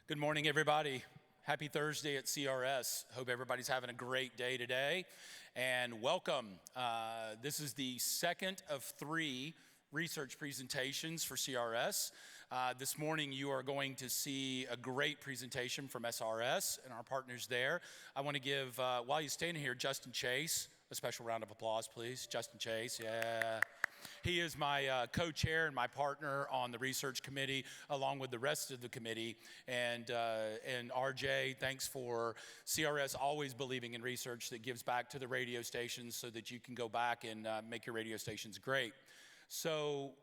Good morning, everybody. Happy Thursday at CRS. Hope everybody's having a great day today. And welcome. This is the second of three research presentations for CRS. This morning, you are going to see a great presentation from SRS and our partners there. I want to give, while you're standing here, Justin Chase a special round of applause, please. Justin Chase, yeah. He is my co-chair and my partner on the research committee, along with the rest of the committee. And RJ, thanks for CRS always believing in research that gives back to the radio stations so that you can go back and make your radio stations great. So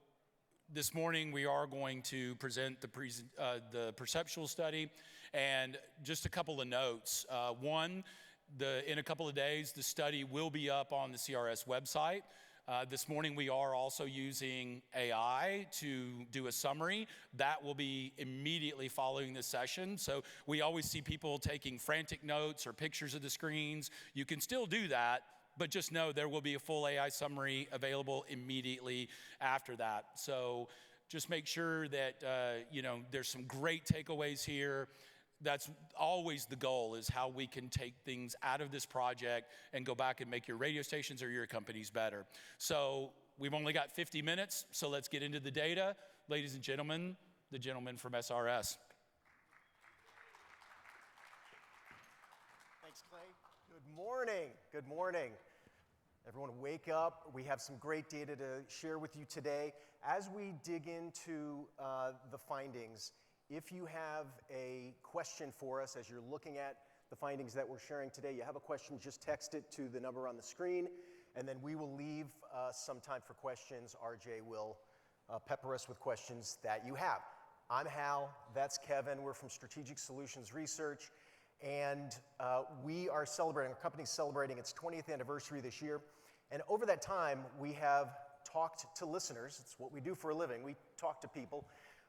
this morning we are going to present the perceptual study, and just a couple of notes. One, in a couple of days, the study will be up on the CRS website. This morning we are also using AI to do a summary. That will be immediately following this session. So we always see people taking frantic notes or pictures of the screens. You can still do that, but just know there will be a full AI summary available immediately after that. So just make sure that there's some great takeaways here. That's always the goal, is how we can take things out of this project and go back and make your radio stations or your companies better. So we've only got 50 minutes, so let's get into the data. Ladies and gentlemen, the gentleman from SRS. Thanks, Clay. Good morning. Good morning. Everyone wake up. We have some great data to share with you today. As we dig into the findings, if you have a question for us as you're looking at the findings that we're sharing today, you have a question, just text it to the number on the screen, and then we will leave some time for questions. RJ will pepper us with questions that you have. I'm Hal, that's Kevin, we're from Strategic Solutions Research, and we are celebrating, our company's celebrating its 20th anniversary this year, and over that time, we have talked to listeners. It's what we do for a living. We talk to people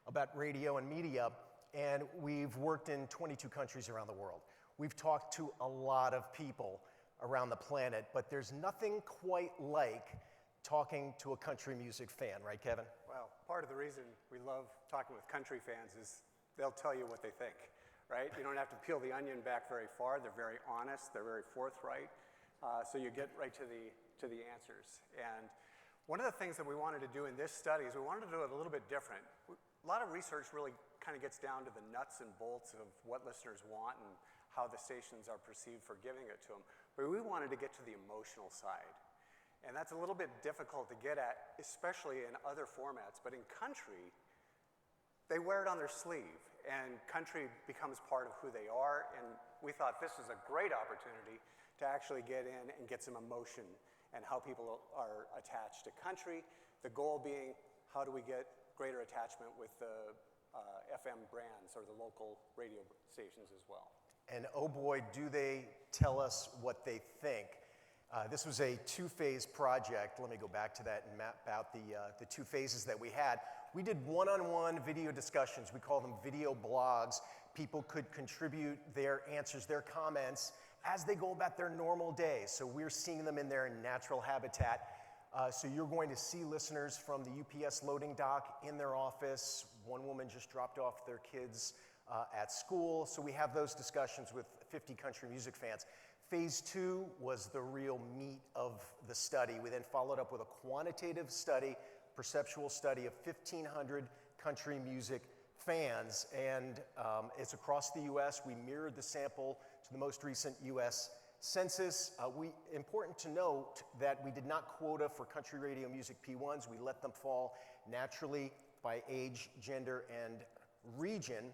about radio and media, and we've worked in 22 countries around the world. We've talked to a lot of people around the planet, but there's nothing quite like talking to a country music fan, right, Kevin? Well, part of the reason we love talking with country fans is they'll tell you what they think, right? You don't have to peel the onion back very far. They're very honest, they're very forthright, so you get right to the answers. And one of the things that we wanted to do in this study is we wanted to do it a little bit different. A lot of research really kind of gets down to the nuts and bolts of what listeners want and how the stations are perceived for giving it to them. But we wanted to get to the emotional side. And that's a little bit difficult to get at, especially in other formats. But in country, they wear it on their sleeve, and country becomes part of who they are. And we thought this is a great opportunity to actually get in and get some emotion and how people are attached to country. The goal being, how do we get greater attachment with the FM brands or the local radio stations as well. And oh boy, do they tell us what they think. This was a two-phase project. Let me go back to that and map out the two phases that we had. We did one-on-one video discussions. We call them video blogs. People could contribute their answers, their comments, as they go about their normal day. So we're seeing them in their natural habitat. So you're going to see listeners from the UPS loading dock in their office. One woman just dropped off their kids at school. So we have those discussions with 50 country music fans. Phase 2 was the real meat of the study. We then followed up with a quantitative study, perceptual study of 1,500 country music fans. And it's across the US. We mirrored the sample to the most recent US census. Important to note that we did not quota for country radio music P1s. We let them fall naturally by age, gender, and region.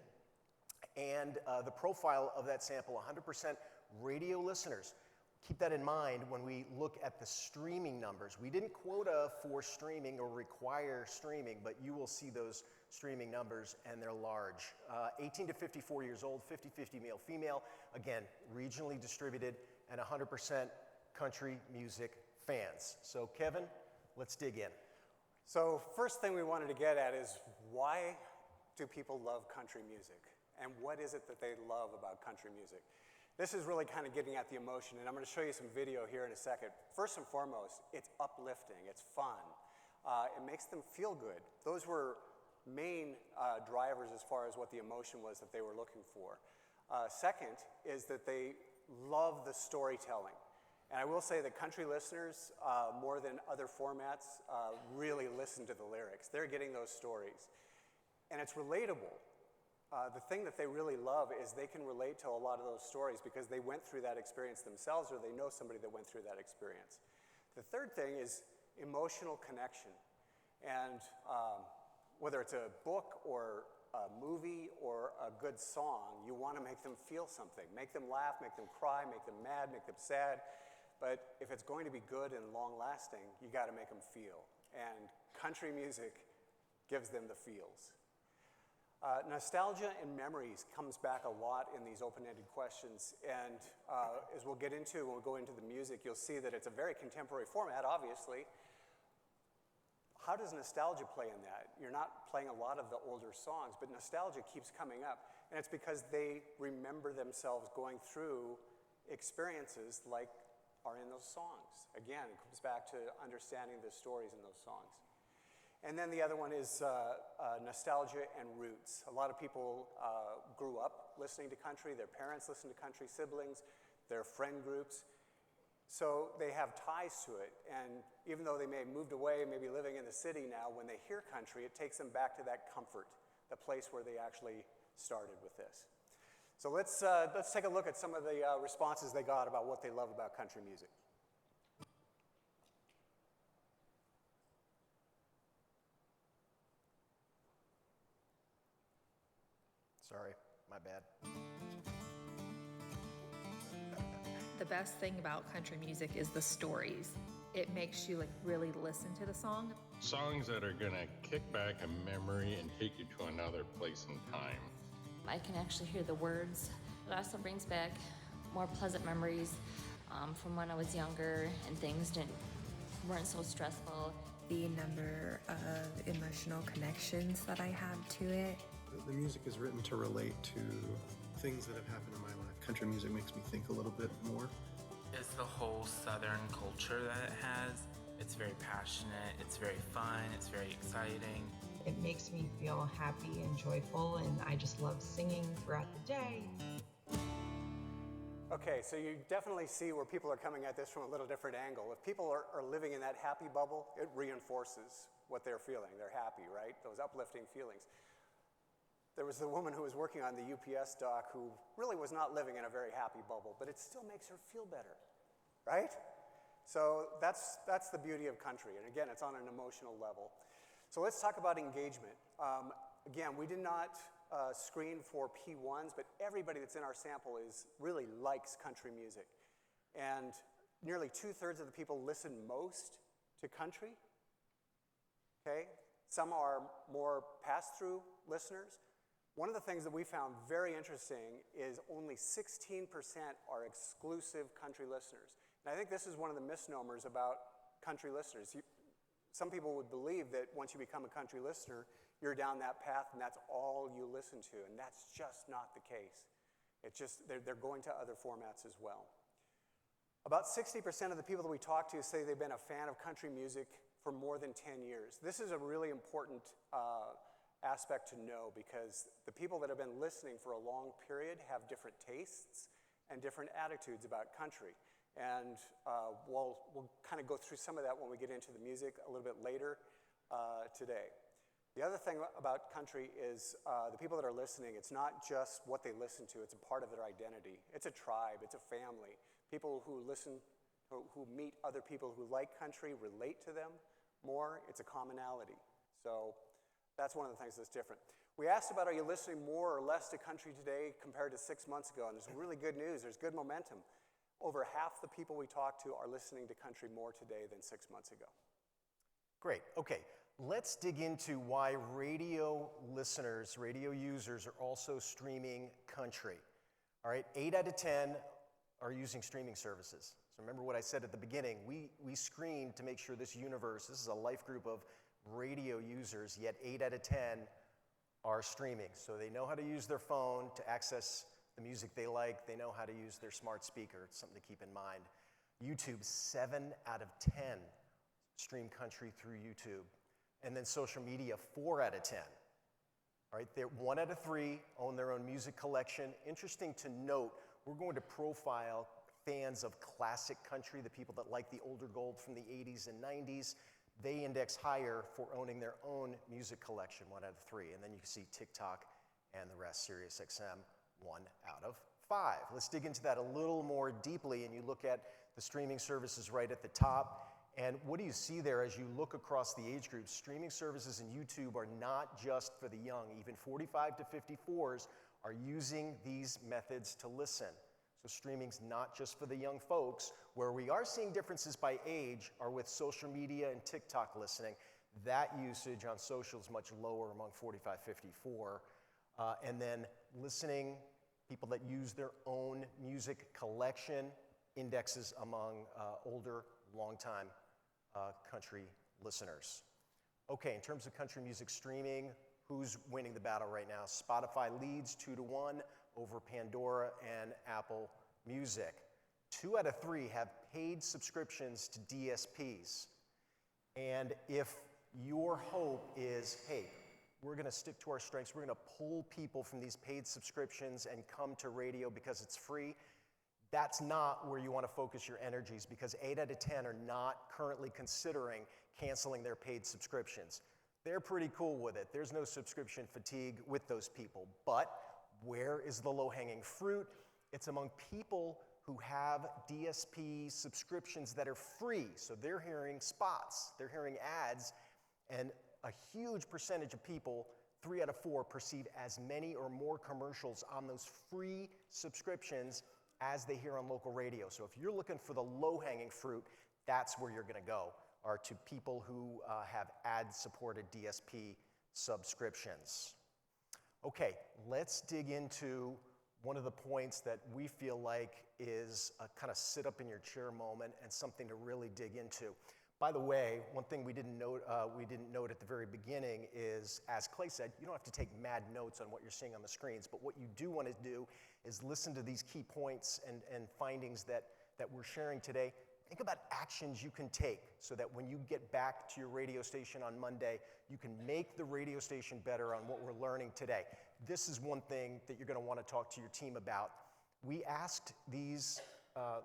And the profile of that sample, 100% radio listeners. Keep that in mind when we look at the streaming numbers. We didn't quota for streaming or require streaming, but you will see those streaming numbers, and they're large. 18 to 54 years old, 50-50 male-female. Again, regionally distributed, and 100% country music fans. So Kevin, let's dig in. So first thing we wanted to get at is, why do people love country music? And what is it that they love about country music? This is really kind of getting at the emotion, and I'm going to show you some video here in a second. First and foremost, it's uplifting, it's fun. It makes them feel good. Those were main drivers as far as what the emotion was that they were looking for. Second is that they love the storytelling. And I will say that country listeners, more than other formats, really listen to the lyrics. They're getting those stories. And it's relatable. The thing that they really love is they can relate to a lot of those stories because they went through that experience themselves or they know somebody that went through that experience. The third thing is emotional connection. And whether it's a book or a movie or a good song, you want to make them feel something. Make them laugh, make them cry, make them mad, make them sad. But if it's going to be good and long-lasting, you got to make them feel. And country music gives them the feels. Nostalgia and memories comes back a lot in these open-ended questions. And as we'll get into, when we go into the music, you'll see that it's a very contemporary format, obviously. How does nostalgia play in that? You're not playing a lot of the older songs, but nostalgia keeps coming up. And it's because they remember themselves going through experiences like are in those songs. Again, it comes back to understanding the stories in those songs. And then the other one is nostalgia and roots. A lot of people grew up listening to country. Their parents listened to country, siblings, their friend groups. So they have ties to it. And even though they may have moved away, maybe living in the city now, when they hear country, it takes them back to that comfort, the place where they actually started with this. So let's take a look at some of the responses they got about what they love about country music. Sorry, my bad. The best thing about country music is the stories. It makes you really listen to the song. Songs that are gonna kick back a memory and take you to another place and time. I can actually hear the words. It also brings back more pleasant memories from when I was younger and things weren't so stressful. The number of emotional connections that I have to it. The music is written to relate to things that have happened in my life. Country music makes me think a little bit more. It's the whole Southern culture that it has. It's very passionate, it's very fun, it's very exciting. It makes me feel happy and joyful, and I just love singing throughout the day. Okay, so you definitely see where people are coming at this from a little different angle. If people are living in that happy bubble, it reinforces what they're feeling. They're happy, right? Those uplifting feelings. There was the woman who was working on the UPS dock who really was not living in a very happy bubble, but it still makes her feel better, right? So that's the beauty of country. And again, it's on an emotional level. So let's talk about engagement. Again, we did not screen for P1s, but everybody that's in our sample really likes country music. And nearly 2/3 of the people listen most to country, okay? Some are more pass-through listeners. One of the things that we found very interesting is only 16% are exclusive country listeners. And I think this is one of the misnomers about country listeners. Some people would believe that once you become a country listener, you're down that path and that's all you listen to, and that's just not the case. It's just, they're going to other formats as well. About 60% of the people that we talk to say they've been a fan of country music for more than 10 years. This is a really important aspect to know because the people that have been listening for a long period have different tastes and different attitudes about country. And we'll kind of go through some of that when we get into the music a little bit later today. The other thing about country is the people that are listening, it's not just what they listen to, it's a part of their identity. It's a tribe, it's a family. People who listen, who meet other people who like country, relate to them more, it's a commonality. So that's one of the things that's different. We asked about, are you listening more or less to country today compared to 6 months ago? And there's really good news, there's good momentum. Over half the people we talk to are listening to country more today than 6 months ago. Great, okay. Let's dig into why radio listeners, radio users are also streaming country. All right, 8 out of 10 are using streaming services. So remember what I said at the beginning, we screened to make sure this universe, this is a life group of radio users, yet 8 out of 10 are streaming. So they know how to use their phone to access the music they like. They know how to use their smart speaker. It's something to keep in mind. YouTube, 7 out of 10 stream country through YouTube. And then social media, 4 out of 10 All right, 1 out of 3 own their own music collection. Interesting to note, we're going to profile fans of classic country, the people that like the older gold from the 80s and 90s. They index higher for owning their own music collection, 1 out of 3. And then you can see TikTok and the rest, Sirius XM, 1 out of 5. Let's dig into that a little more deeply, and you look at the streaming services right at the top. And what do you see there as you look across the age groups? Streaming services and YouTube are not just for the young. Even 45 to 54s are using these methods to listen. So streaming's not just for the young folks. Where we are seeing differences by age are with social media and TikTok listening. That usage on social is much lower among 45, 54. And then listening, people that use their own music collection, indexes among older, long-time country listeners. Okay, in terms of country music streaming, who's winning the battle right now? Spotify leads 2-1 over Pandora and Apple Music. 2 out of 3 have paid subscriptions to DSPs. And if your hope is, hey, we're going to stick to our strengths, we're going to pull people from these paid subscriptions and come to radio because it's free, that's not where you want to focus your energies, because 8 out of 10 are not currently considering canceling their paid subscriptions. They're pretty cool with it. There's no subscription fatigue with those people. But where is the low-hanging fruit? It's among people who have DSP subscriptions that are free. So they're hearing spots, they're hearing ads, and a huge percentage of people, 3 out of 4, perceive as many or more commercials on those free subscriptions as they hear on local radio. So if you're looking for the low-hanging fruit, that's where you're going to go, are to people who have ad-supported DSP subscriptions. Okay, let's dig into one of the points that we feel like is a kind of sit-up-in-your-chair moment and something to really dig into. By the way, one thing we didn't note at the very beginning is, as Clay said, you don't have to take mad notes on what you're seeing on the screens, but what you do want to do is listen to these key points and findings that we're sharing today. Think about actions you can take so that when you get back to your radio station on Monday, you can make the radio station better on what we're learning today. This is one thing that you're going to want to talk to your team about. We asked these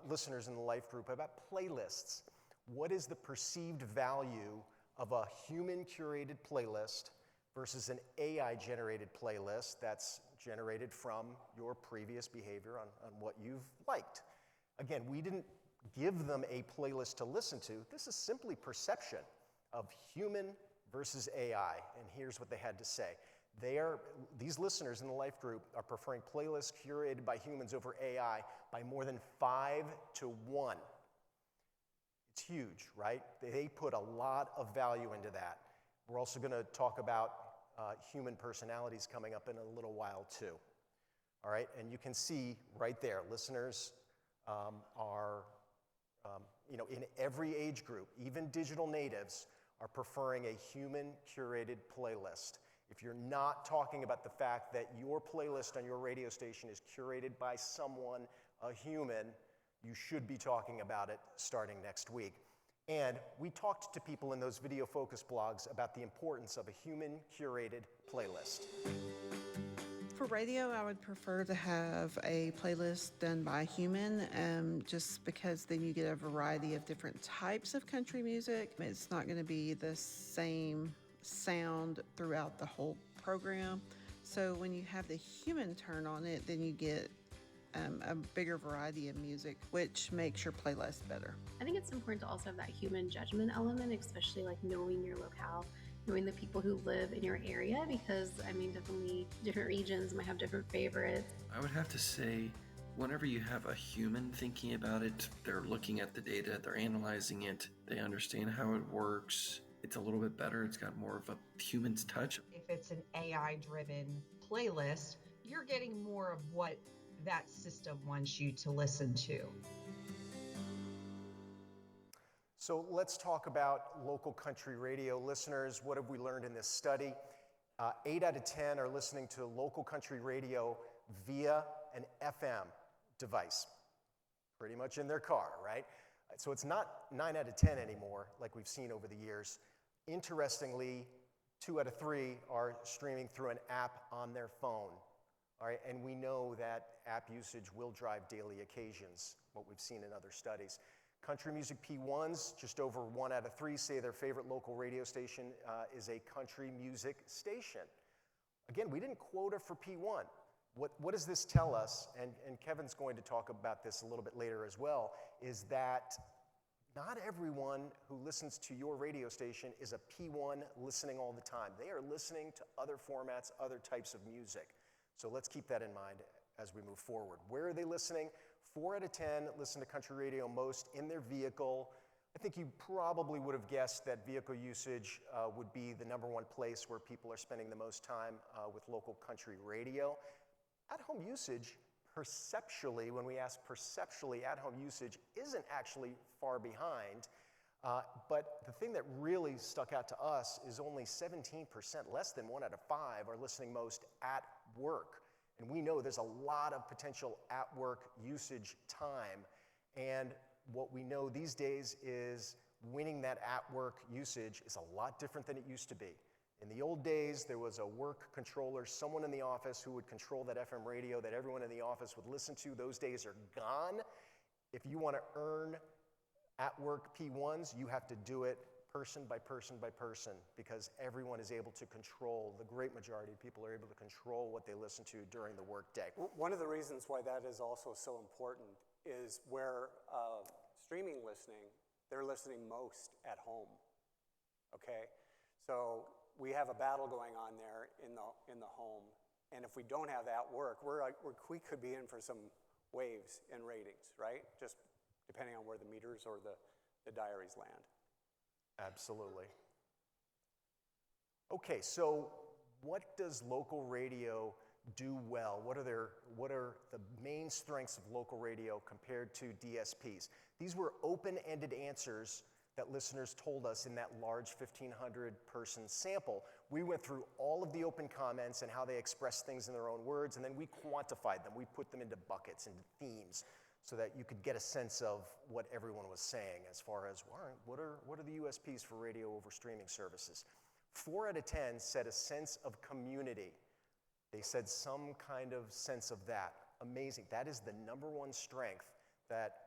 listeners in the Life group about playlists. What is the perceived value of a human-curated playlist versus an AI-generated playlist that's generated from your previous behavior on what you've liked? Again, we didn't give them a playlist to listen to. This is simply perception of human versus AI, and here's what they had to say. These listeners in the Life group are preferring playlists curated by humans over AI by more than 5 to 1. It's huge, right? They put a lot of value into that. We're also going to talk about human personalities coming up in a little while too. All right, and you can see right there, listeners are, in every age group, even digital natives are preferring a human-curated playlist. If you're not talking about the fact that your playlist on your radio station is curated by someone, a human, you should be talking about it starting next week. And we talked to people in those video focus blogs about the importance of a human-curated playlist. For radio, I would prefer to have a playlist done by a human, just because then you get a variety of different types of country music. It's not going to be the same sound throughout the whole program. So when you have the human turn on it, then you get a bigger variety of music, which makes your playlist better. I think it's important to also have that human judgment element, especially like knowing your locale, knowing the people who live in your area, because definitely different regions might have different favorites. I would have to say, whenever you have a human thinking about it, they're looking at the data, they're analyzing it, they understand how it works. It's a little bit better. It's got more of a human's touch. If it's an AI-driven playlist, you're getting more of what that system wants you to listen to. So let's talk about local country radio listeners. What have we learned in this study? 8 out of 10 are listening to local country radio via an FM device, pretty much in their car, right? So it's not 9 out of 10 anymore, like we've seen over the years. Interestingly, 2 out of 3 are streaming through an app on their phone. All right, and we know that app usage will drive daily occasions, what we've seen in other studies. Country music P1s, just over 1 out of 3 say their favorite local radio station is a country music station. Again, we didn't quota for P1. What does this tell us, and Kevin's going to talk about this a little bit later as well, is that not everyone who listens to your radio station is a P1 listening all the time. They are listening to other formats, other types of music. So let's keep that in mind as we move forward. Where are they listening? 4 out of 10 listen to country radio most in their vehicle. I think you probably would have guessed that vehicle usage would be the #1 place where people are spending the most time with local country radio. At-home usage, perceptually, when we ask perceptually, at-home usage isn't actually far behind. But the thing that really stuck out to us is only 17%, less than 1 out of 5, are listening most at work. And we know there's a lot of potential at-work usage time. And what we know these days is winning that at-work usage is a lot different than it used to be. In the old days, there was a work controller, someone in the office who would control that FM radio that everyone in the office would listen to. Those days are gone. If you want to earn at-work P1s, you have to do it person by person by person, because everyone is able to control, the great majority of people are able to control what they listen to during the workday. One of the reasons why that is also so important is where streaming listening, they're listening most at home, okay? So we have a battle going on there in the home, and if we don't have that work, we could be in for some waves in ratings, right? Just depending on where the meters or the diaries land. Absolutely. Okay, so what does local radio do well? What are the main strengths of local radio compared to DSPs? These were open-ended answers that listeners told us in that large 1,500-person sample. We went through all of the open comments and how they expressed things in their own words, and then we quantified them. We put them into buckets, into themes, so that you could get a sense of what everyone was saying as far as, what are the USPs for radio over streaming services? 4 out of 10 said a sense of community. They said some kind of sense of that. Amazing. That is the #1 strength that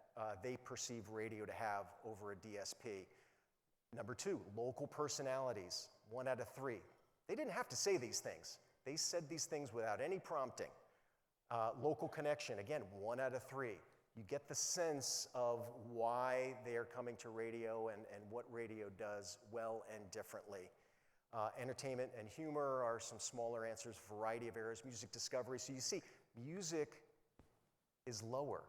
they perceive radio to have over a DSP. Number 2, local personalities. 1 out of 3. They didn't have to say these things. They said these things without any prompting. Local connection, again, 1 out of 3. You get the sense of why they are coming to radio and what radio does well and differently. Entertainment and humor are some smaller answers, variety of areas, music discovery. So you see, music is lower,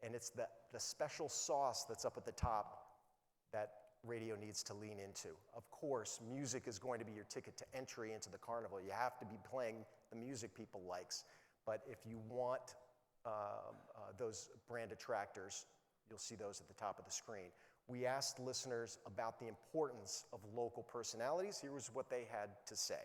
and it's the special sauce that's up at the top that radio needs to lean into. Of course, music is going to be your ticket to entry into the carnival. You have to be playing the music people likes. But if you want those brand attractors, you'll see those at the top of the screen. We asked listeners about the importance of local personalities. Here was what they had to say.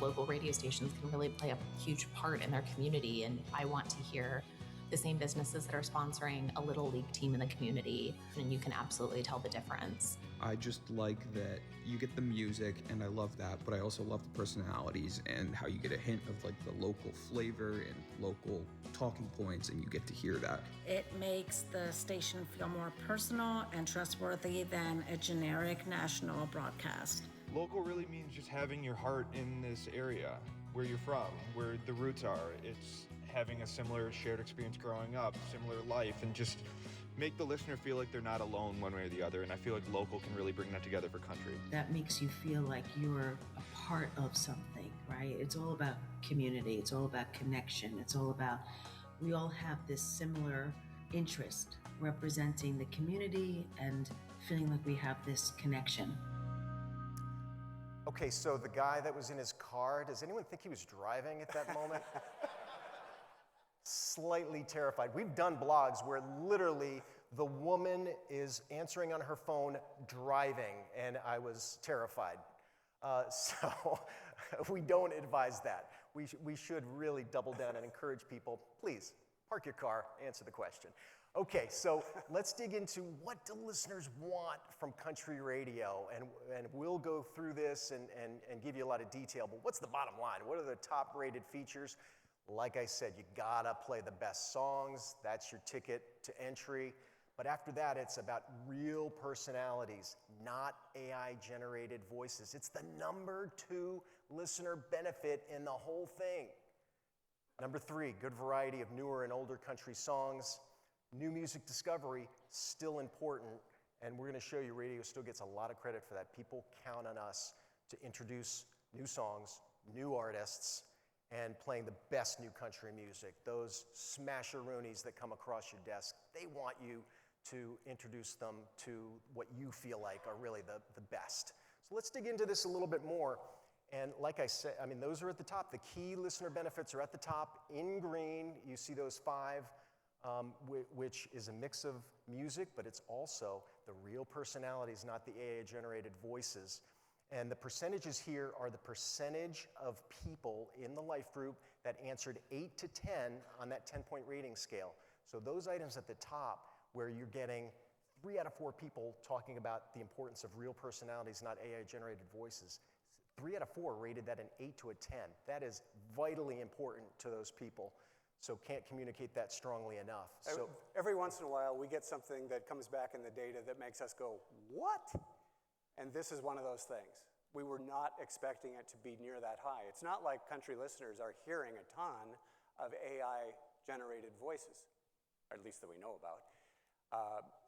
Local radio stations can really play a huge part in their community, and I want to hear the same businesses that are sponsoring a little league team in the community, and you can absolutely tell the difference. I just like that you get the music, and I love that, but I also love the personalities and how you get a hint of like the local flavor and local talking points, and you get to hear that. It makes the station feel more personal and trustworthy than a generic national broadcast. Local really means just having your heart in this area, where you're from, where the roots are. It's having a similar shared experience growing up, similar life, and just make the listener feel like they're not alone one way or the other. And I feel like local can really bring that together for country. That makes you feel like you're a part of something, right? It's all about community. It's all about connection. It's all about, we all have this similar interest, representing the community and feeling like we have this connection. Okay, so the guy that was in his car, does anyone think he was driving at that moment? Slightly terrified. We've done blogs where literally the woman is answering on her phone driving, and I was terrified. So we don't advise that. We should really double down and encourage people, please, park your car, answer the question. Okay, so let's dig into what do listeners want from country radio, and we'll go through this and give you a lot of detail, but what's the bottom line? What are the top rated features? Like I said, you gotta play the best songs. That's your ticket to entry. But after that, it's about real personalities, not AI-generated voices. It's the number 2 listener benefit in the whole thing. Number 3, good variety of newer and older country songs. New music discovery, still important, and we're going to show you radio still gets a lot of credit for that. People count on us to introduce new songs, new artists, and playing the best new country music. Those smasheroonies that come across your desk, they want you to introduce them to what you feel like are really the best. So let's dig into this a little bit more. And like I said, I mean, those are at the top. The key listener benefits are at the top in green. You see those 5. Which is a mix of music, but it's also the real personalities, not the AI-generated voices. And the percentages here are the percentage of people in the life group that answered 8 to 10 on that 10-point rating scale. So those items at the top where you're getting 3 out of 4 people talking about the importance of real personalities, not AI-generated voices. 3 out of 4 rated that an 8 to a 10. That is vitally important to those people. So can't communicate that strongly enough. So every once in a while, we get something that comes back in the data that makes us go, what? And this is one of those things. We were not expecting it to be near that high. It's not like country listeners are hearing a ton of AI-generated voices, or at least that we know about.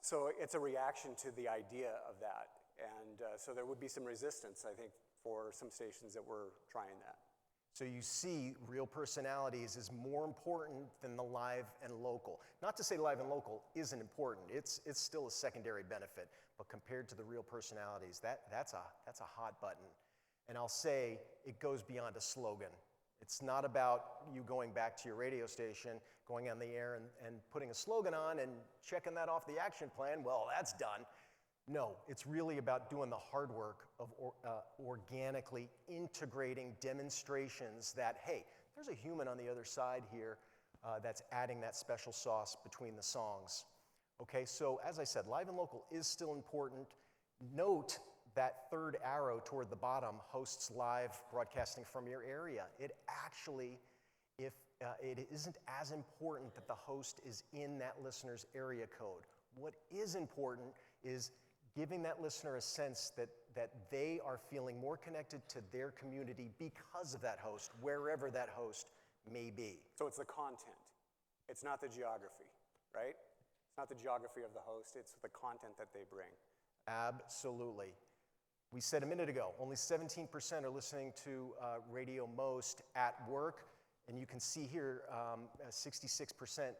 So it's a reaction to the idea of that. And so there would be some resistance, I think, for some stations that were trying that. So you see, real personalities is more important than the live and local. Not to say live and local isn't important. It's still a secondary benefit. But compared to the real personalities, that's a hot button. And I'll say it goes beyond a slogan. It's not about you going back to your radio station, going on the air and putting a slogan on and checking that off the action plan. Well, that's done. No, it's really about doing the hard work of organically integrating demonstrations that, hey, there's a human on the other side here that's adding that special sauce between the songs. Okay, so as I said, live and local is still important. Note that 3rd arrow toward the bottom, hosts live broadcasting from your area. It actually, if it isn't as important that the host is in that listener's area code. What is important is giving that listener a sense that they are feeling more connected to their community because of that host, wherever that host may be. So it's the content. It's not the geography, right? It's not the geography of the host. It's the content that they bring. Absolutely. We said a minute ago, only 17% are listening to radio most at work. And you can see here 66%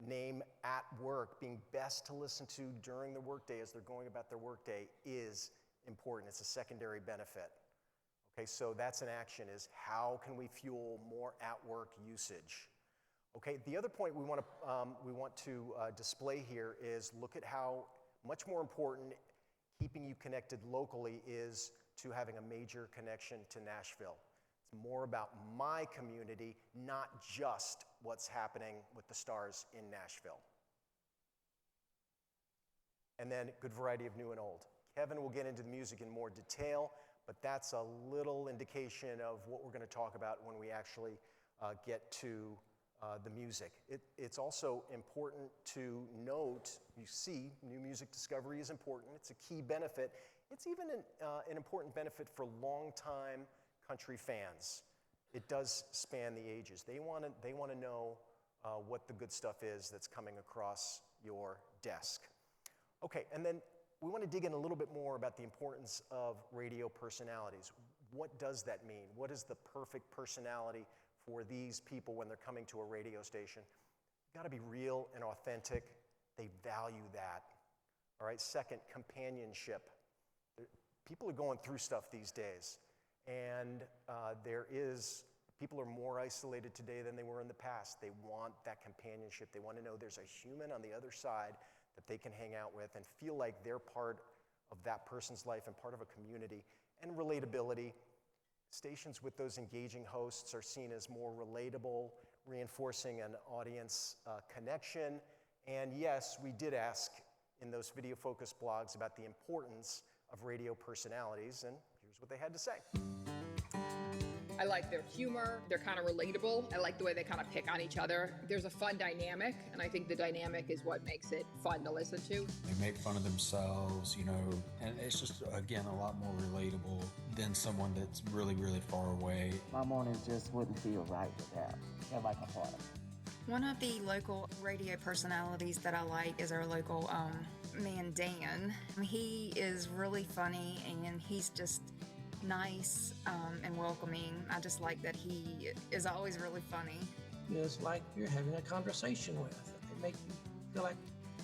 name at work being best to listen to during the workday as they're going about their workday is important. It's a secondary benefit. Okay, so that's an action, is how can we fuel more at-work usage? Okay, the other point we want to display here is look at how much more important keeping you connected locally is to having a major connection to Nashville. It's more about my community, not just what's happening with the stars in Nashville. And then good variety of new and old. Kevin will get into the music in more detail, but that's a little indication of what we're going to talk about when we actually get to the music. It's also important to note, you see, new music discovery is important. It's a key benefit. It's even an important benefit for longtime country fans. It does span the ages. They want to know what the good stuff is that's coming across your desk. Okay, and then we want to dig in a little bit more about the importance of radio personalities. What does that mean? What is the perfect personality for these people when they're coming to a radio station? You've got to be real and authentic. They value that. All right, second, companionship. People are going through stuff these days, and people are more isolated today than they were in the past. They want that companionship. They want to know there's a human on the other side that they can hang out with and feel like they're part of that person's life and part of a community. And relatability. Stations with those engaging hosts are seen as more relatable, reinforcing an audience connection And yes, we did ask in those video focus blogs about the importance of radio personalities, and here's what they had to say. I like their humor. They're kind of relatable. I like the way they kind of pick on each other. There's a fun dynamic, and I think the dynamic is what makes it fun to listen to. They make fun of themselves, you know, and it's just, again, a lot more relatable than someone that's really, really far away. My mornings just wouldn't feel right without like a part. One of the local radio personalities that I like is our local man, Dan. He is really funny, and he's just nice and welcoming. I just like that he is always really funny. It's like you're having a conversation with. They make you feel like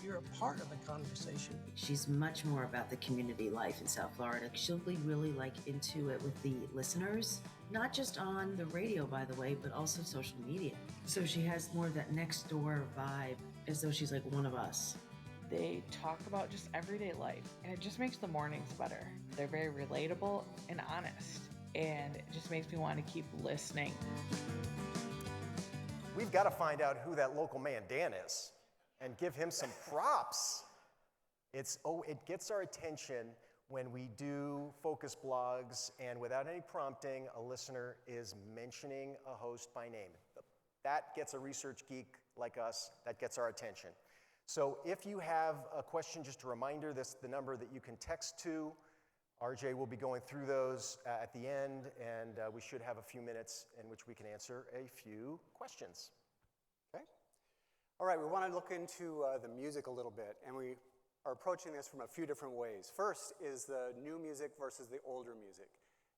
you're a part of the conversation. She's much more about the community life in South Florida. She'll be really into it with the listeners, not just on the radio, by the way, but also social media. So she has more of that next door vibe, as though she's like one of us. They talk about just everyday life, and it just makes the mornings better. They're very relatable and honest, and it just makes me want to keep listening. We've got to find out who that local man Dan is and give him some props. It gets our attention when we do focus blogs and without any prompting, a listener is mentioning a host by name. That gets a research geek like us, that gets our attention. So if you have a question, just a reminder, this is the number that you can text to. RJ will be going through those at the end, and we should have a few minutes in which we can answer a few questions. Okay. All right, we want to look into the music a little bit, and we are approaching this from a few different ways. First is the new music versus the older music.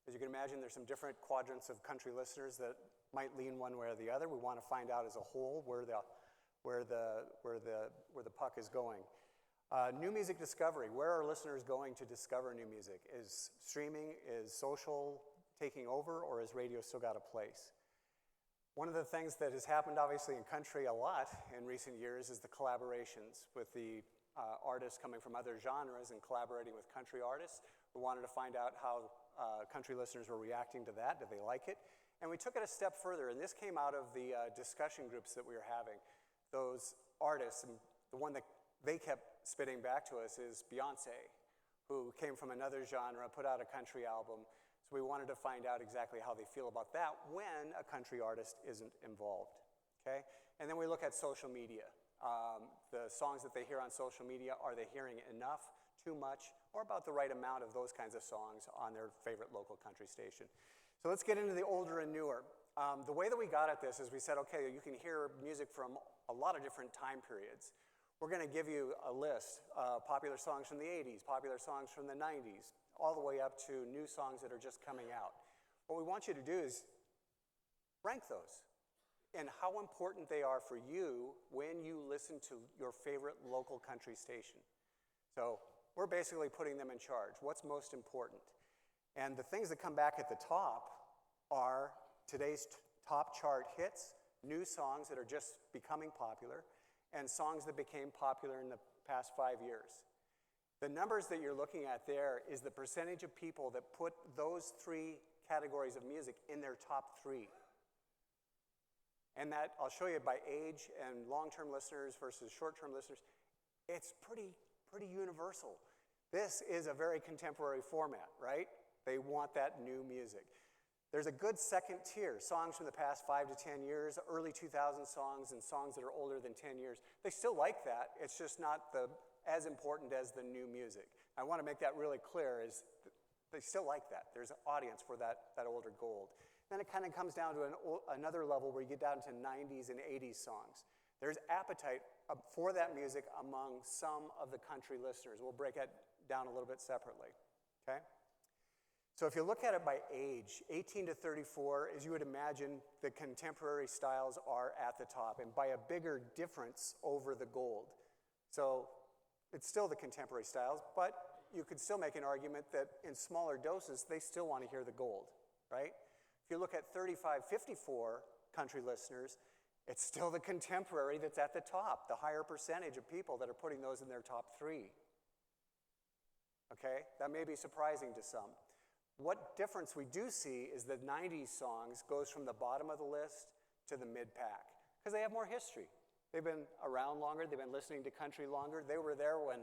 As you can imagine, there's some different quadrants of country listeners that might lean one way or the other. We want to find out as a whole where the puck is going. New music discovery. Where are listeners going to discover new music? Is streaming, is social taking over, or has radio still got a place? One of the things that has happened, obviously, in country a lot in recent years is the collaborations with the artists coming from other genres and collaborating with country artists. We wanted to find out how country listeners were reacting to that. Did they like it? And we took it a step further, and this came out of the discussion groups that we were having. Those artists, and the one that they kept spitting back to us is Beyonce, who came from another genre, put out a country album. So we wanted to find out exactly how they feel about that when a country artist isn't involved, okay? And then we look at social media. The songs that they hear on social media, are they hearing enough, too much, or about the right amount of those kinds of songs on their favorite local country station? So let's get into the older and newer. The way that we got at this is we said, okay, you can hear music from a lot of different time periods. We're going to give you a list, popular songs from the 80s, popular songs from the 90s, all the way up to new songs that are just coming out. What we want you to do is rank those and how important they are for you when you listen to your favorite local country station. So we're basically putting them in charge. What's most important? And the things that come back at the top are today's top chart hits, new songs that are just becoming popular, and songs that became popular in the past 5 years. The numbers that you're looking at there is the percentage of people that put those three categories of music in their top three. And that, I'll show you by age and long-term listeners versus short-term listeners, it's pretty universal. This is a very contemporary format, right? They want that new music. There's a good second tier, songs from the past 5 to 10 years, early 2000 songs, and songs that are older than 10 years. They still like that. It's just not as important as the new music. I want to make that really clear, is they still like that. There's an audience for that older gold. Then it kind of comes down to another level where you get down to 90s and 80s songs. There's appetite for that music among some of the country listeners. We'll break that down a little bit separately, okay? So if you look at it by age, 18 to 34, as you would imagine, the contemporary styles are at the top, and by a bigger difference over the gold. So it's still the contemporary styles, but you could still make an argument that in smaller doses, they still want to hear the gold, right? If you look at 35, 54 country listeners, it's still the contemporary that's at the top, the higher percentage of people that are putting those in their top three. Okay? That may be surprising to some. What difference we do see is the 90s songs goes from the bottom of the list to the mid-pack, because they have more history. They've been around longer. They've been listening to country longer. They were there when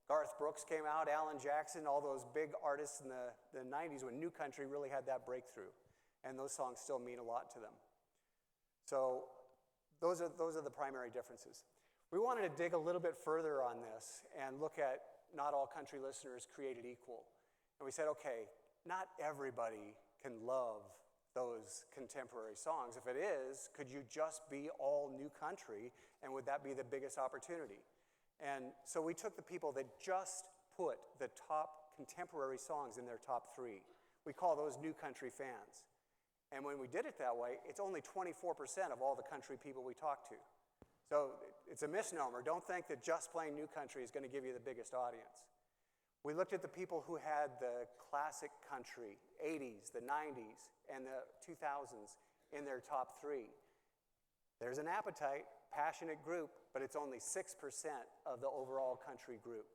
Garth Brooks came out, Alan Jackson, all those big artists in the 90s when new country really had that breakthrough. And those songs still mean a lot to them. So those are the primary differences. We wanted to dig a little bit further on this and look at not all country listeners created equal. And we said, okay, not everybody can love those contemporary songs. If it is, could you just be all new country, and would that be the biggest opportunity? And so we took the people that just put the top contemporary songs in their top 3. We call those new country fans. And when we did it that way, it's only 24% of all the country people we talk to. So it's a misnomer. Don't think that just playing new country is going to give you the biggest audience. We looked at the people who had the classic country, 80s, the 90s, and the 2000s in their top 3. There's an appetite, passionate group, but it's only 6% of the overall country group.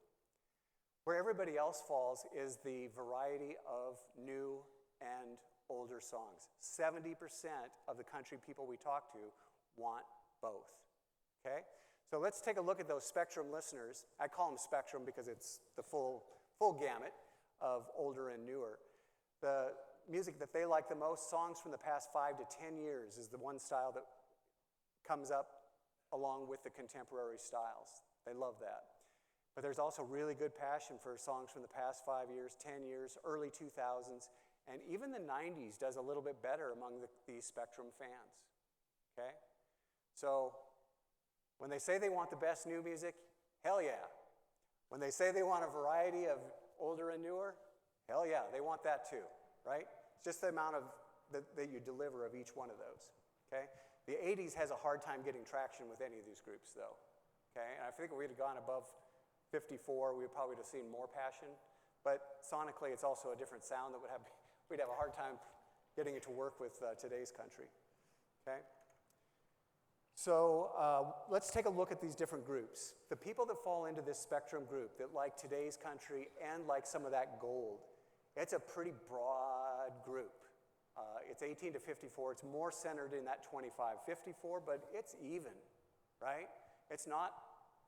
Where everybody else falls is the variety of new and older songs. 70% of the country people we talk to want both, okay? So let's take a look at those spectrum listeners. I call them spectrum because it's the full gamut of older and newer. The music that they like the most, songs from the past 5 to 10 years, is the one style that comes up along with the contemporary styles. They love that. But there's also really good passion for songs from the past 5 years, 10 years, early 2000s, and even the 90s does a little bit better among these spectrum fans, okay? So when they say they want the best new music, hell yeah. When they say they want a variety of older and newer, hell yeah, they want that too, right? It's just the amount of that you deliver of each one of those, okay? The 80s has a hard time getting traction with any of these groups though, okay? And I think if we'd have gone above 54, we would probably have seen more passion, but sonically it's also a different sound that we'd have a hard time getting it to work with today's country, okay? So let's take a look at these different groups. The people that fall into this spectrum group that like today's country and like some of that gold, it's a pretty broad group. It's 18 to 54. It's more centered in that 25-54, but it's even, right? It's not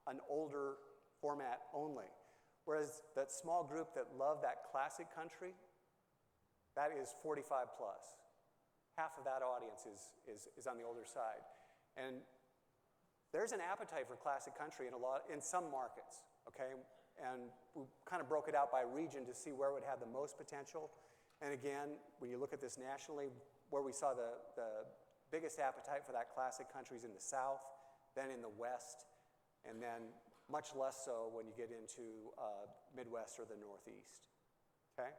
an older format only. Whereas that small group that love that classic country, that is 45 plus. Half of that audience is on the older side. And there's an appetite for classic country in some markets, okay? And we kind of broke it out by region to see where it would have the most potential. And again, when you look at this nationally, where we saw the biggest appetite for that classic country is in the South, then in the West, and then much less so when you get into Midwest or the Northeast, okay?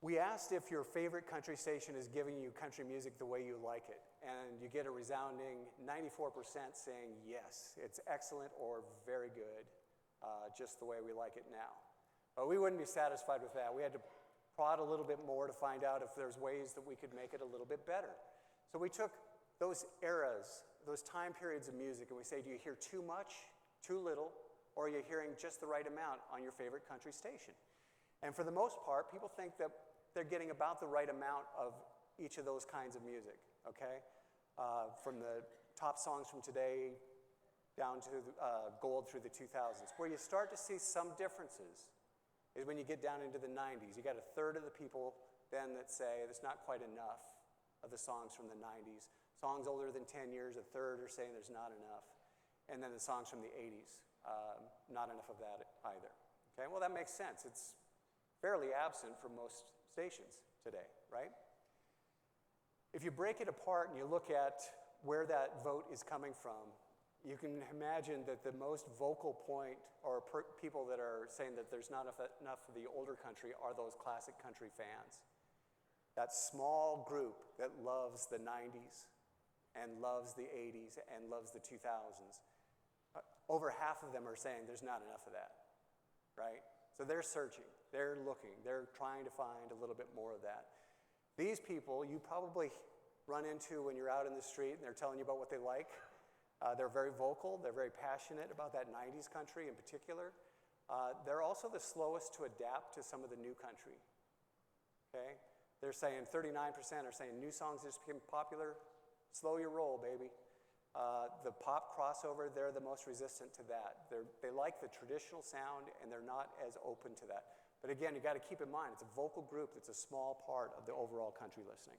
We asked if your favorite country station is giving you country music the way you like it, and you get a resounding 94% saying yes, it's excellent or very good, just the way we like it now. But we wouldn't be satisfied with that. We had to prod a little bit more to find out if there's ways that we could make it a little bit better. So we took those eras, those time periods of music, and we say, do you hear too much, too little, or are you hearing just the right amount on your favorite country station? And for the most part, people think that they're getting about the right amount of each of those kinds of music, okay? From the top songs from today down to gold through the 2000s. Where you start to see some differences is when you get down into the 90s. You got a third of the people then that say there's not quite enough of the songs from the 90s. Songs older than 10 years, a third are saying there's not enough. And then the songs from the 80s, not enough of that either. Okay, well that makes sense. It's fairly absent from most stations today, right? If you break it apart and you look at where that vote is coming from, you can imagine that the most vocal point or people that are saying that there's not enough of the older country are those classic country fans. That small group that loves the 90s and loves the 80s and loves the 2000s. Over half of them are saying there's not enough of that, right? So they're searching, they're looking, they're trying to find a little bit more of that. These people you probably run into when you're out in the street and they're telling you about what they like. They're very vocal, they're very passionate about that 90s country in particular. They're also the slowest to adapt to some of the new country, okay? They're saying 39% are saying new songs just became popular. Slow your roll, baby. The pop crossover, they're the most resistant to that. They like the traditional sound, and they're not as open to that. But again, you got to keep in mind, it's a vocal group that's a small part of the overall country listening.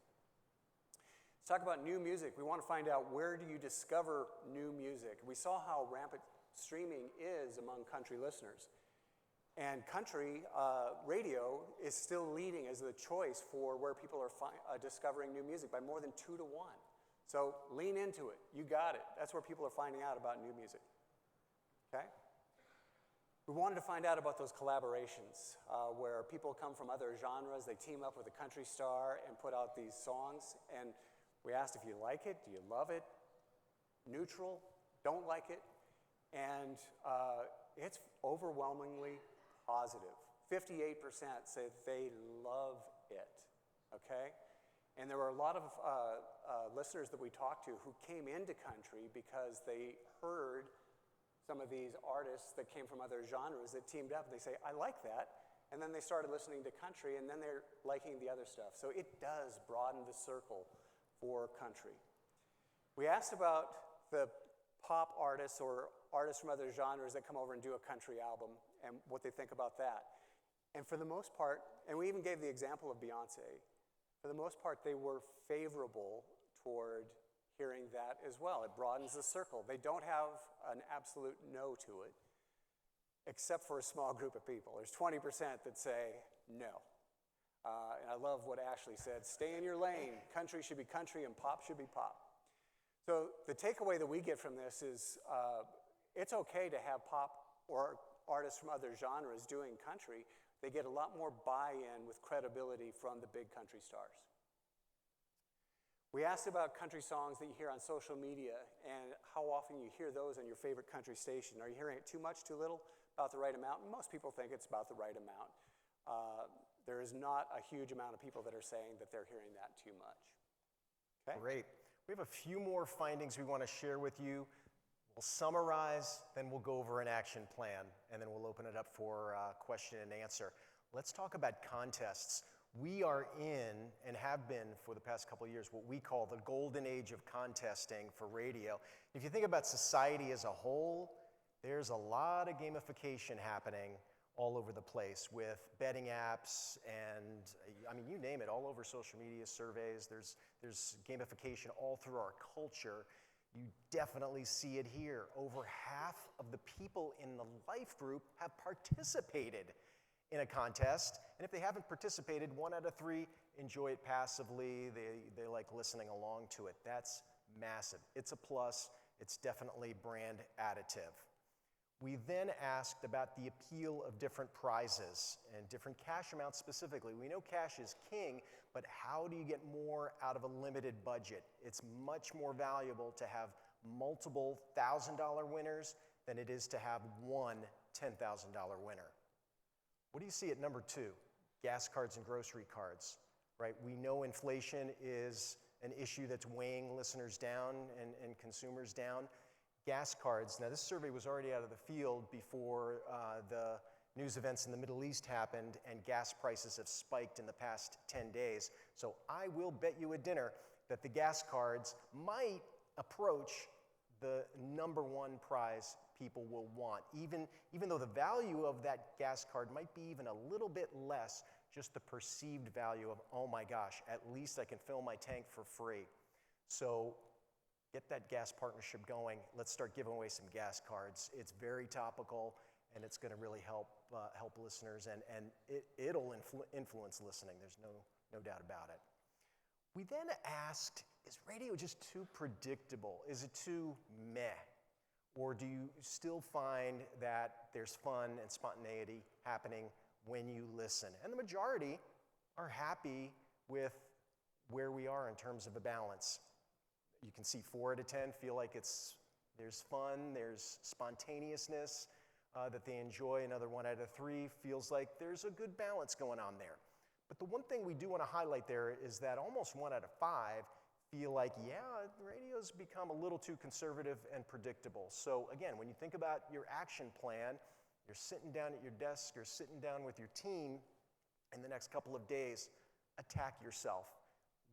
Let's talk about new music. We want to find out, where do you discover new music? We saw how rampant streaming is among country listeners. And country radio is still leading as the choice for where people are discovering new music by more than 2 to 1. So lean into it. You got it. That's where people are finding out about new music. Okay? We wanted to find out about those collaborations where people come from other genres, they team up with a country star and put out these songs. And we asked if you like it, do you love it, neutral, don't like it. And it's overwhelmingly positive. 58% say they love it, okay? And there were a lot of listeners that we talked to who came into country because they heard some of these artists that came from other genres that teamed up. They say, I like that. And then they started listening to country, and then they're liking the other stuff. So it does broaden the circle for country. We asked about the pop artists or artists from other genres that come over and do a country album and what they think about that. And for the most part, and we even gave the example of Beyonce, for the most part, they were favorable toward hearing that as well. It broadens the circle. They don't have an absolute no to it, except for a small group of people. There's 20% that say no. And I love what Ashley said, stay in your lane. Country should be country and pop should be pop. So the takeaway that we get from this is it's okay to have pop or artists from other genres doing country. They get a lot more buy-in with credibility from the big country stars. We asked about country songs that you hear on social media and how often you hear those on your favorite country station. Are you hearing it too much, too little, about the right amount? And most people think it's about the right amount. There is not a huge amount of people that are saying that they're hearing that too much. Okay? Great. We have a few more findings we want to share with you. We'll summarize, then we'll go over an action plan, and then we'll open it up for question and answer. Let's talk about contests. We are in, and have been for the past couple of years, what we call the golden age of contesting for radio. If you think about society as a whole, there's a lot of gamification happening all over the place with betting apps and, I mean, you name it, all over social media, surveys. There's gamification all through our culture. You definitely see it here. Over half of the people in the life group have participated in a contest, and if they haven't participated, 1 out of 3 enjoy it passively. They like listening along to it. That's massive. It's a plus. It's definitely brand additive. We then asked about the appeal of different prizes and different cash amounts specifically. We know cash is king, but how do you get more out of a limited budget? It's much more valuable to have multiple $1,000 winners than it is to have one $10,000 winner. What do you see at number 2? Gas cards and grocery cards, right? We know inflation is an issue that's weighing listeners down and consumers down. Gas cards, now this survey was already out of the field before the news events in the Middle East happened, and gas prices have spiked in the past 10 days. So I will bet you a dinner that the gas cards might approach the number 1 prize people will want, even though the value of that gas card might be even a little bit less, just the perceived value of, oh my gosh, at least I can fill my tank for free. So get that gas partnership going. Let's start giving away some gas cards. It's very topical, and it's going to really help listeners, and it'll influence listening. There's no doubt about it. We then asked, is radio just too predictable? Is it too meh? Or do you still find that there's fun and spontaneity happening when you listen? And the majority are happy with where we are in terms of a balance. You can see 4 out of 10 feel like there's fun, there's spontaneousness that they enjoy. Another 1 out of 3 feels like there's a good balance going on there. But the one thing we do want to highlight there is that almost 1 out of 5 feel like, yeah, radio's become a little too conservative and predictable. So again, when you think about your action plan, you're sitting down at your desk, you're sitting down with your team in the next couple of days, attack yourself.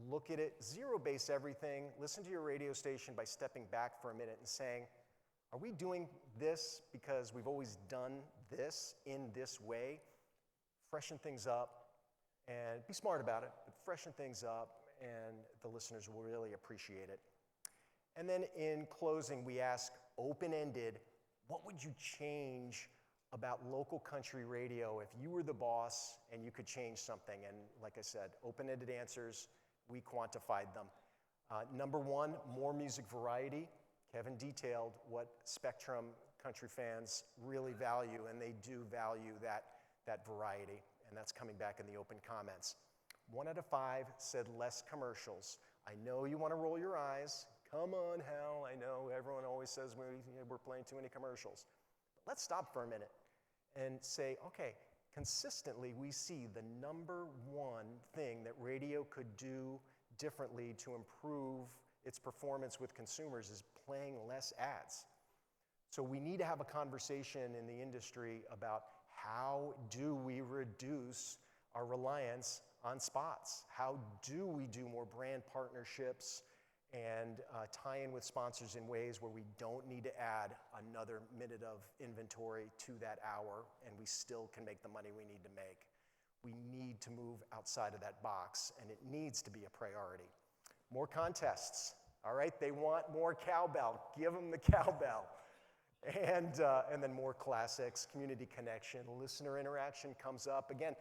look at it, zero-base everything, listen to your radio station by stepping back for a minute and saying, are we doing this because we've always done this in this way? Freshen things up and be smart about it, but freshen things up and the listeners will really appreciate it. And then in closing, we ask open-ended, what would you change about local country radio if you were the boss and you could change something? And like I said, open-ended answers, we quantified them. Number one, more music variety. Kevin detailed what Spectrum country fans really value, and they do value that variety, and that's coming back in the open comments. 1 out of 5 said less commercials. I know you want to roll your eyes. Come on, Hal. I know everyone always says we're playing too many commercials. But let's stop for a minute and say, okay, consistently we see the number one thing that radio could do differently to improve its performance with consumers is playing less ads. So we need to have a conversation in the industry about how do we reduce our reliance on spots? How do we do more brand partnerships and tie in with sponsors in ways where we don't need to add another minute of inventory to that hour and we still can make the money we need to make? We need to move outside of that box, and it needs to be a priority. More contests, all right? They want more cowbell. Give them the cowbell. And then more classics, community connection, listener interaction comes up. Again,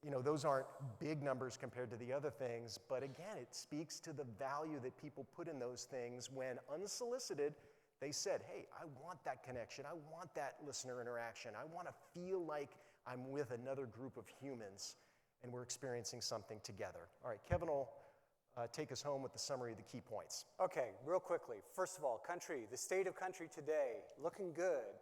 you know, those aren't big numbers compared to the other things, but again, it speaks to the value that people put in those things when unsolicited, they said, hey, I want that connection. I want that listener interaction. I want to feel like I'm with another group of humans and we're experiencing something together. All right, Kevin will take us home with the summary of the key points. Okay, real quickly. First of all, country, the state of country today, looking good.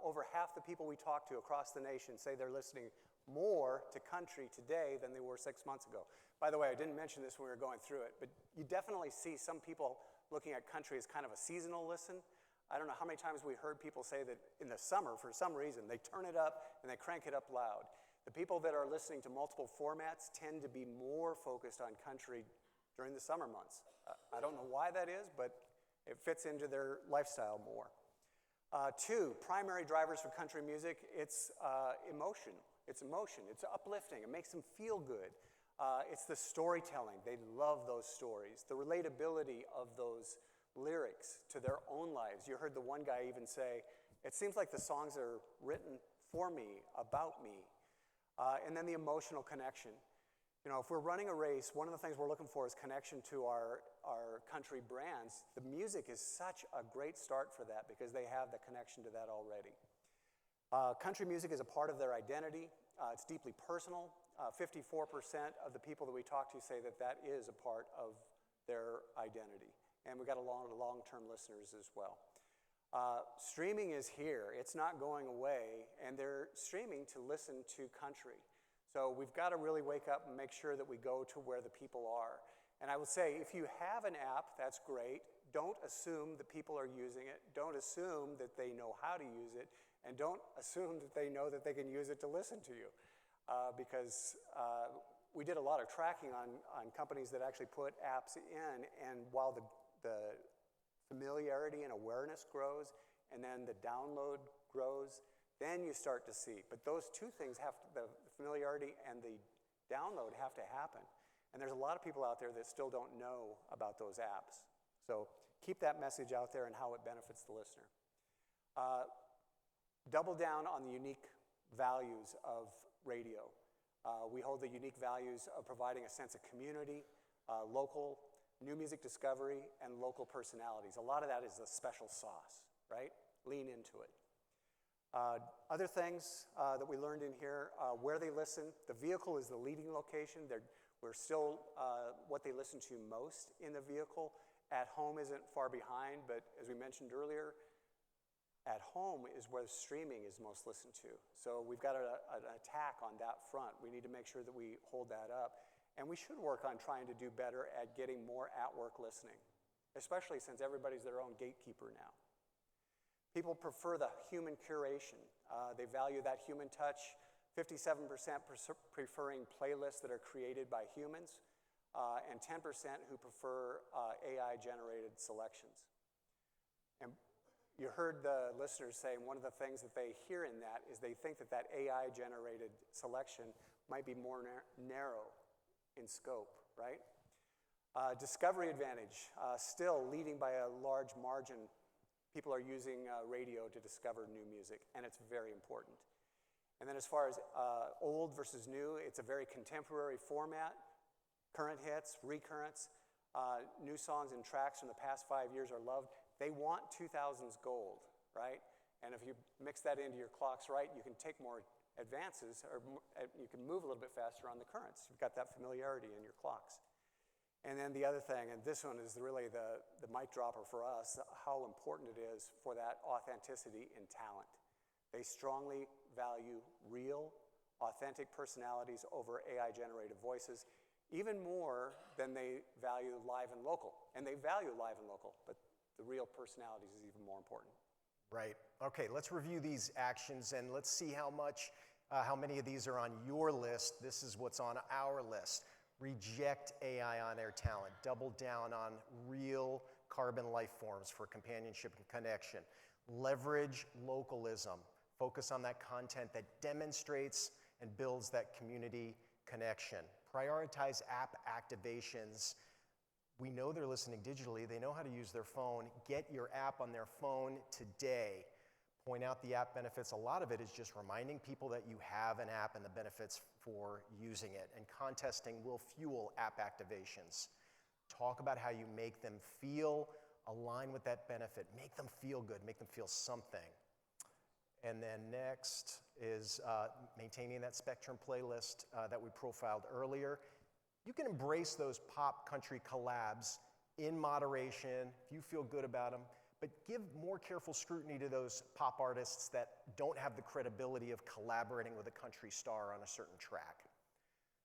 Over half the people we talk to across the nation say they're listening more to country today than they were 6 months ago. By the way, I didn't mention this when we were going through it, but you definitely see some people looking at country as kind of a seasonal listen. I don't know how many times we heard people say that in the summer, for some reason, they turn it up and they crank it up loud. The people that are listening to multiple formats tend to be more focused on country during the summer months. I don't know why that is, but it fits into their lifestyle more. 2, primary drivers for country music, it's emotion. It's emotion. It's uplifting. It makes them feel good. It's the storytelling. They love those stories. The relatability of those lyrics to their own lives. You heard the one guy even say, it seems like the songs are written for me, about me. And then the emotional connection. You know, if we're running a race, one of the things we're looking for is connection to our country brands. The music is such a great start for that because they have the connection to that already. Country music is a part of their identity. It's deeply personal. 54% of the people that we talk to say that that is a part of their identity. And we've got a lot of long-term listeners as well. Streaming is here. It's not going away. And they're streaming to listen to country. So we've got to really wake up and make sure that we go to where the people are. And I would say, if you have an app, that's great. Don't assume that people are using it. Don't assume that they know how to use it. And don't assume that they know that they can use it to listen to you. Because we did a lot of tracking on companies that actually put apps in. And while the familiarity and awareness grows, and then the download grows, then you start to see. But those two things the familiarity and the download have to happen. And there's a lot of people out there that still don't know about those apps. So keep that message out there and how it benefits the listener. Double down on the unique values of radio. We hold the unique values of providing a sense of community, local, new music discovery, and local personalities. A lot of that is the special sauce, right? Lean into it. Other things that we learned in here, where they listen. The vehicle is the leading location. We're still what they listen to most in the vehicle. At home isn't far behind, but as we mentioned earlier, at home is where streaming is most listened to. So we've got an attack on that front. We need to make sure that we hold that up. And we should work on trying to do better at getting more at-work listening, especially since everybody's their own gatekeeper now. People prefer the human curation. They value that human touch. 57% preferring playlists that are created by humans. and 10% who prefer AI-generated selections. And you heard the listeners saying one of the things that they hear in that is they think that that AI-generated selection might be more narrow in scope, right? Discovery advantage, still leading by a large margin. People are using radio to discover new music, and it's very important. And then as far as old versus new, it's a very contemporary format. Current hits, recurrents, new songs and tracks from the past 5 years are loved. They want 2000s gold, right? And if you mix that into your clocks right, you can take more advances, or you can move a little bit faster on the currents. You've got that familiarity in your clocks. And then the other thing, and this one is really the mic dropper for us, how important it is for that authenticity in talent. They strongly value real, authentic personalities over AI-generated voices, even more than they value live and local. And they value live and local, but the real personalities is even more important. Right. Okay, let's review these actions and let's see how many of these are on your list. This is what's on our list. Reject AI on air talent. Double down on real carbon life forms for companionship and connection. Leverage localism. Focus on that content that demonstrates and builds that community connection. Prioritize app activations. We know they're listening digitally. They know how to use their phone. Get your app on their phone today. Point out the app benefits. A lot of it is just reminding people that you have an app and the benefits for using it. And contesting will fuel app activations. Talk about how you make them feel, align with that benefit. Make them feel good. Make them feel something. And then next is maintaining that Spectrum playlist that we profiled earlier. You can embrace those pop country collabs in moderation if you feel good about them, but give more careful scrutiny to those pop artists that don't have the credibility of collaborating with a country star on a certain track.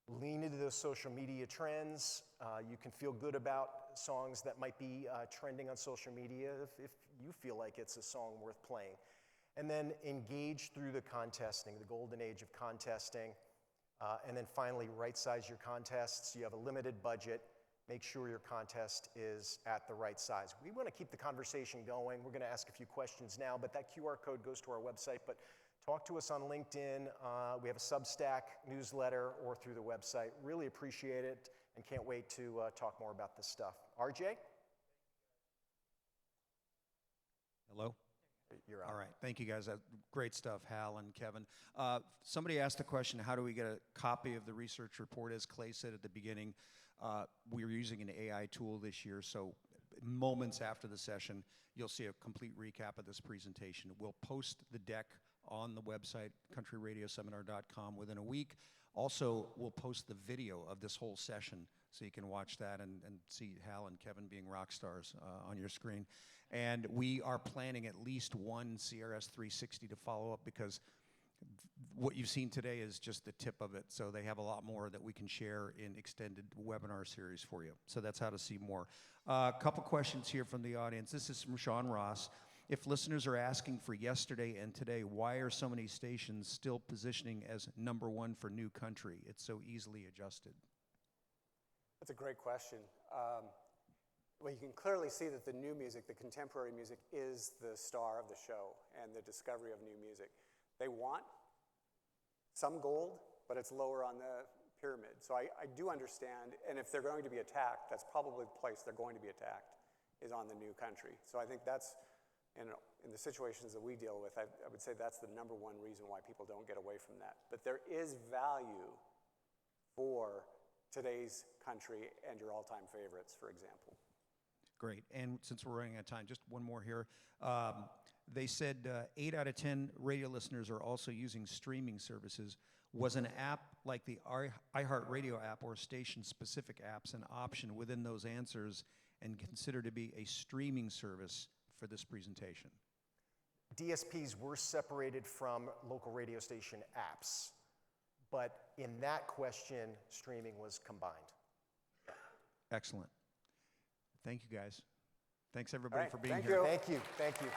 Lean into those social media trends. You can feel good about songs that might be trending on social media if you feel like it's a song worth playing. And then engage through the contesting, the golden age of contesting. And then finally, right-size your contests. You have a limited budget. Make sure your contest is at the right size. We want to keep the conversation going. We're going to ask a few questions now, but that QR code goes to our website. But talk to us on LinkedIn. We have a Substack newsletter or through the website. Really appreciate it and can't wait to talk more about this stuff. RJ? Hello? You're on. All right. Thank you, guys. Great stuff, Hal and Kevin. Somebody asked the question, how do we get a copy of the research report? As Clay said at the beginning, we were using an AI tool this year, so moments after the session, you'll see a complete recap of this presentation. We'll post the deck on the website, countryradioseminar.com, within a week. Also, we'll post the video of this whole session so you can watch that and see Hal and Kevin being rock stars on your screen. And we are planning at least one CRS 360 to follow up, because what you've seen today is just the tip of it. So they have a lot more that we can share in extended webinar series for you. So that's how to see more. A couple questions here from the audience. This is from Sean Ross. If listeners are asking for yesterday and today, why are so many stations still positioning as #1 for new country? It's so easily adjusted. That's a great question. Well, you can clearly see that the new music, the contemporary music, is the star of the show and the discovery of new music. They want some gold, but it's lower on the pyramid. So I do understand, and if they're going to be attacked, that's probably the place they're going to be attacked, is on the new country. So I think that's, in the situations that we deal with, I would say that's the #1 reason why people don't get away from that. But there is value for today's country and your all-time favorites, for example. Great. And since we're running out of time, just one more here. They said 8 out of 10 radio listeners are also using streaming services. Was an app like the iHeartRadio app or station-specific apps an option within those answers and considered to be a streaming service for this presentation? DSPs were separated from local radio station apps, but in that question, streaming was combined. Excellent. Thank you, guys. Thanks, everybody, for being Thank here. you. Thank you. Thank you.